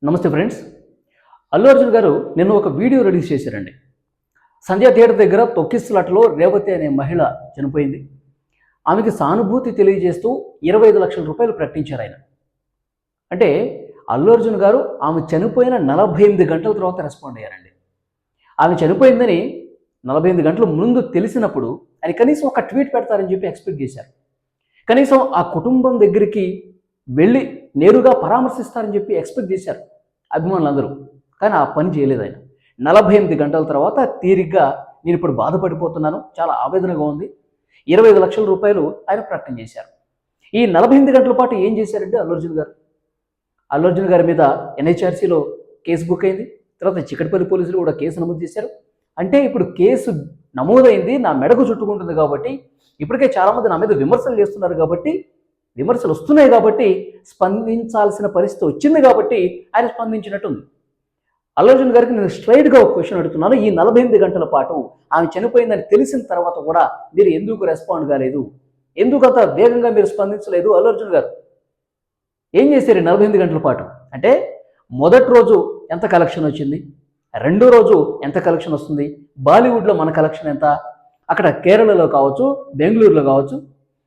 నమస్తే ఫ్రెండ్స్. అల్లు అర్జున్ గారు నిన్న ఒక వీడియో రిలీజ్ చేశారండి. సంధ్య థియేటర్ దగ్గర తొక్కిసలాటలో రేవతి అనే మహిళ చనిపోయింది. ఆమెకి సానుభూతి తెలియజేస్తూ 25 లక్షల రూపాయలు ప్రకటించారు ఆయన. అంటే అల్లు అర్జున్ గారు ఆమె చనిపోయిన 48 గంటల తర్వాత రెస్పాండ్ అయ్యారండి. ఆమె చనిపోయిందని 48 గంటల ముందు తెలిసినప్పుడు ఆయన కనీసం ఒక ట్వీట్ పెడతారని చెప్పి ఎక్స్పెక్ట్ చేశారు. కనీసం ఆ కుటుంబం దగ్గరికి వెళ్ళి నేరుగా పరామర్శిస్తారని చెప్పి ఎక్స్పెక్ట్ చేశారు అభిమానులందరూ. కానీ ఆ పని చేయలేదు ఆయన. 48 గంటల తర్వాత తీరిగ్గా నేను ఇప్పుడు బాధపడిపోతున్నాను, చాలా ఆవేదనగా ఉంది, 25 లక్షల రూపాయలు ఆయన ప్రకటన చేశారు. ఈ 48 గంటల పాటు ఏం చేశారంటే అల్లు అర్జున్ గారి మీద ఎన్హెచ్ఆర్సీలో కేసు బుక్ అయింది. తర్వాత చిక్కడపల్లి పోలీసులు కూడా కేసు నమోదు చేశారు. అంటే ఇప్పుడు కేసు నమోదైంది, నా మెడకు చుట్టుకుంటుంది కాబట్టి, ఇప్పటికే చాలామంది నా మీద విమర్శలు చేస్తున్నారు కాబట్టి, విమర్శలు వస్తున్నాయి కాబట్టి స్పందించాల్సిన పరిస్థితి వచ్చింది కాబట్టి ఆయన స్పందించినట్టుంది. అల్లు అర్జున్ గారికి నేను స్ట్రైట్గా ఒక క్వశ్చన్ అడుగుతున్నాను. ఈ 48 గంటల పాటు ఆమె చనిపోయిందని తెలిసిన తర్వాత కూడా మీరు ఎందుకు రెస్పాండ్ కాలేదు? ఎందుకు అంత వేగంగా మీరు స్పందించలేదు? అల్లు అర్జున్ గారు ఏం చేశారు 48 గంటల పాటు? అంటే మొదటి రోజు ఎంత కలెక్షన్ వచ్చింది, రెండో రోజు ఎంత కలెక్షన్ వస్తుంది, బాలీవుడ్లో మన కలెక్షన్ ఎంత, అక్కడ కేరళలో కావచ్చు, బెంగళూరులో కావచ్చు,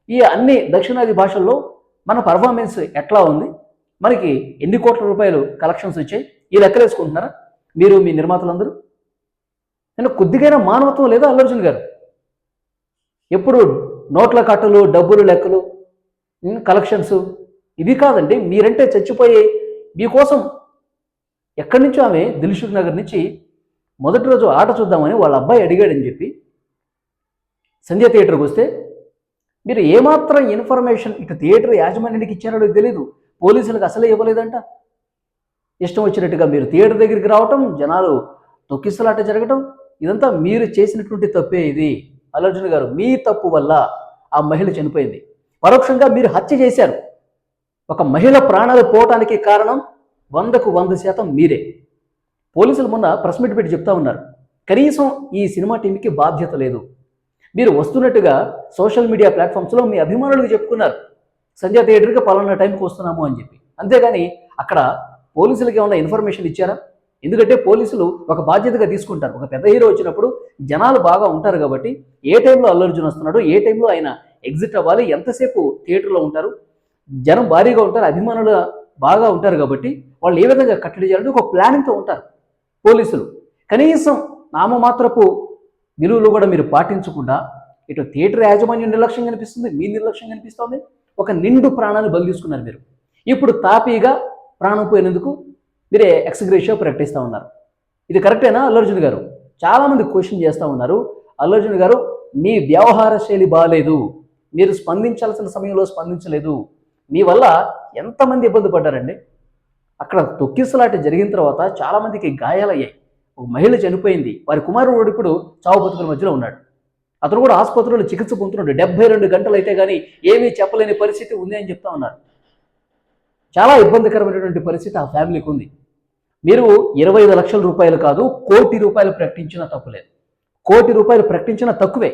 ఈ అన్ని దక్షిణాది భాషల్లో మన పర్ఫార్మెన్స్ ఎట్లా ఉంది, మనకి ఎన్ని కోట్ల రూపాయలు కలెక్షన్స్ వచ్చాయి, ఈ లెక్కలు వేసుకుంటున్నారా మీరు, మీ నిర్మాతలందరూ? నేను కొద్దిగైనా మానవత్వం లేదా అల్లు అర్జున్ గారు? ఎప్పుడు నోట్ల కట్టలు, డబ్బులు లెక్కలు, కలెక్షన్స్ ఇవి కాదండి. మీరంటే చచ్చిపోయి మీకోసం ఎక్కడి నుంచో ఆమె దిల్సుఖ్ నగర్ నుంచి మొదటి రోజు ఆట చూద్దామని వాళ్ళ అబ్బాయి అడిగాడని చెప్పి సంధ్య థియేటర్కి వస్తే మీరు ఏమాత్రం ఇన్ఫర్మేషన్ ఇటు థియేటర్ యాజమాన్యానికి ఇచ్చారో తెలియదు, పోలీసులకు అసలే ఇవ్వలేదంట. ఇష్టం వచ్చినట్టుగా మీరు థియేటర్ దగ్గరికి రావటం, జనాలు తొక్కిసలాట జరగటం, ఇదంతా మీరు చేసినటువంటి తప్పే. ఇది అల్లు అర్జున్ గారు, మీ తప్పు వల్ల ఆ మహిళ చనిపోయింది. పరోక్షంగా మీరు హత్య చేశారు. ఒక మహిళ ప్రాణాలు పోవటానికి కారణం 100కు 100% మీరే. పోలీసులు మొన్న ప్రెస్ మీట్ పెట్టి చెప్తా ఉన్నారు, కనీసం ఈ సినిమా టీంకి బాధ్యత లేదు. మీరు వస్తున్నట్టుగా సోషల్ మీడియా ప్లాట్ఫామ్స్లో మీ అభిమానులకు చెప్పుకున్నారు, సంధ్య థియేటర్కి పలానా టైంకి వస్తున్నాము అని చెప్పి. అంతేగాని అక్కడ పోలీసులకి ఏమైనా ఇన్ఫర్మేషన్ ఇచ్చారా? ఎందుకంటే పోలీసులు ఒక బాధ్యతగా తీసుకుంటారు. ఒక పెద్ద హీరో వచ్చినప్పుడు జనాలు బాగా ఉంటారు కాబట్టి ఏ టైంలో అల్లు అర్జున్ వస్తున్నాడు, ఏ టైంలో ఆయన ఎగ్జిట్ అవ్వాలి, ఎంతసేపు థియేటర్లో ఉంటారు, జనం భారీగా ఉంటారు, అభిమానులు బాగా ఉంటారు కాబట్టి వాళ్ళు ఏ విధంగా కట్టడి చేయాలంటే ఒక ప్లానింగ్తో ఉంటారు పోలీసులు. కనీసం నామమాత్రపు విలువలు కూడా మీరు పాటించకుండా ఇటు థియేటర్ యాజమాన్యం నిర్లక్ష్యం కనిపిస్తుంది, మీ నిర్లక్ష్యం కనిపిస్తుంది. ఒక నిండు ప్రాణాన్ని బలి తీసుకున్నారు మీరు. ఇప్పుడు తాపీగా ప్రాణం పోయినందుకు మీరే ఎక్స్గ్రేషియో ప్రకటిస్తూ ఉన్నారు. ఇది కరెక్టేనా అల్లు అర్జున్ గారు? చాలామంది క్వశ్చన్ చేస్తూ ఉన్నారు, అల్లు అర్జున్ గారు మీ వ్యవహార శైలి బాగాలేదు, మీరు స్పందించాల్సిన సమయంలో స్పందించలేదు, మీ వల్ల ఎంతమంది ఇబ్బంది పడ్డారండి. అక్కడ తొక్కిసలాట జరిగిన తర్వాత చాలామందికి గాయాలయ్యాయి. ఒక మహిళ చనిపోయింది, వారి కుమారుడు ఇప్పుడు చావు బతుకుల మధ్యలో ఉన్నాడు. అతను కూడా ఆసుపత్రిలో చికిత్స పొందుతున్నాడు. 72 గంటలు అయితే కానీ ఏమీ చెప్పలేని పరిస్థితి ఉంది అని చెప్తా ఉన్నారు. చాలా ఇబ్బందికరమైనటువంటి పరిస్థితి ఆ ఫ్యామిలీకి ఉంది. మీరు 25 లక్షల రూపాయలు కాదు, ₹1 కోటి ప్రకటించినా తప్పులేదు. ₹1 కోటి ప్రకటించినా తక్కువే.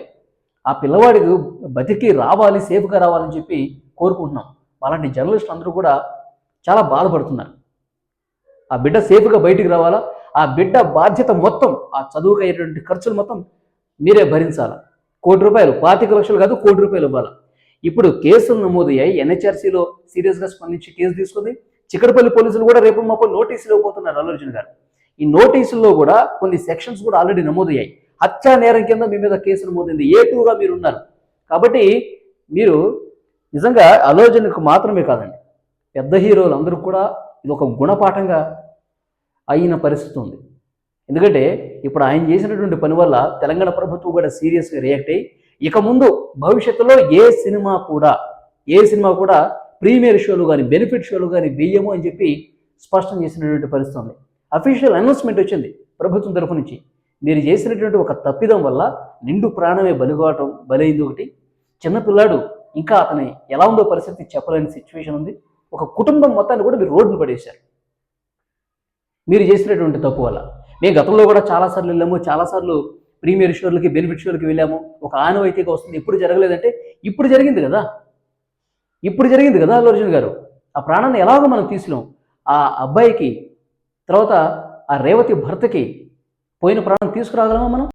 ఆ పిల్లవాడికి బతికి రావాలి, సేఫ్గా రావాలని చెప్పి కోరుకుంటున్నాం. అలాంటి జర్నలిస్టులు అందరూ కూడా చాలా బాధపడుతున్నారు. ఆ బిడ్డ సేఫ్గా బయటికి రావాలా, ఆ బిడ్డ బాధ్యత మొత్తం, ఆ చదువుకు అయ్యేటువంటి ఖర్చులు మొత్తం మీరే భరించాలా. ₹1 కోటి, 25 లక్షలు కాదు, ₹1 కోటి ఇవ్వాలా. ఇప్పుడు కేసులు నమోదయ్యాయి, ఎన్హెచ్ఆర్సీలో సీరియస్గా స్పందించి కేసు తీసుకుంది. చిక్కడపల్లి పోలీసులు కూడా రేపు మాకు నోటీసులు ఇవ్వబోతున్నారు అల్లు అర్జున్ గారు. ఈ నోటీసుల్లో కూడా కొన్ని సెక్షన్స్ కూడా ఆల్రెడీ నమోదయ్యాయి. హత్యా నేరం కింద మీ మీద కేసు నమోదైంది, A2గా మీరు ఉన్నారు. కాబట్టి మీరు నిజంగా అల్లు అర్జున్కు మాత్రమే కాదండి, పెద్ద హీరోలు అందరూ కూడా ఇది ఒక గుణపాఠంగా అయిన పరిస్థితి ఉంది. ఎందుకంటే ఇప్పుడు ఆయన చేసినటువంటి పని వల్ల తెలంగాణ ప్రభుత్వం కూడా సీరియస్గా రియాక్ట్ అయ్యి ఇక ముందు భవిష్యత్తులో ఏ సినిమా కూడా ప్రీమియర్ షోలు కానీ బెనిఫిట్ షోలు కానీ వెయ్యము అని చెప్పి స్పష్టం చేసినటువంటి పరిస్థితి ఉంది. అఫీషియల్ అనౌన్స్మెంట్ వచ్చింది ప్రభుత్వం తరఫు నుంచి. మీరు చేసినటువంటి ఒక తప్పిదం వల్ల నిండు ప్రాణమే బలైంది ఒకటి. చిన్నపిల్లాడు ఇంకా అతని ఎలా ఉందో పరిస్థితి చెప్పలేని సిచ్యువేషన్ ఉంది. ఒక కుటుంబం మొత్తాన్ని కూడా మీరు రోడ్డును పడేశారు మీరు చేసినటువంటి తప్పు వల్ల. మేము గతంలో కూడా చాలాసార్లు వెళ్ళాము, చాలాసార్లు ప్రీమియర్ షోలకి బెనిఫిట్ షోలకి వెళ్ళాము. ఒక ఆనవాయితీగా వస్తుంది. ఎప్పుడు జరగలేదంటే ఇప్పుడు జరిగింది కదా అల్లు అర్జున్ గారు. ఆ ప్రాణాన్ని ఎలాగో మనం తీసినాం. ఆ అబ్బాయికి తర్వాత ఆ రేవతి భర్తకి పోయిన ప్రాణం తీసుకురాగలమా మనం?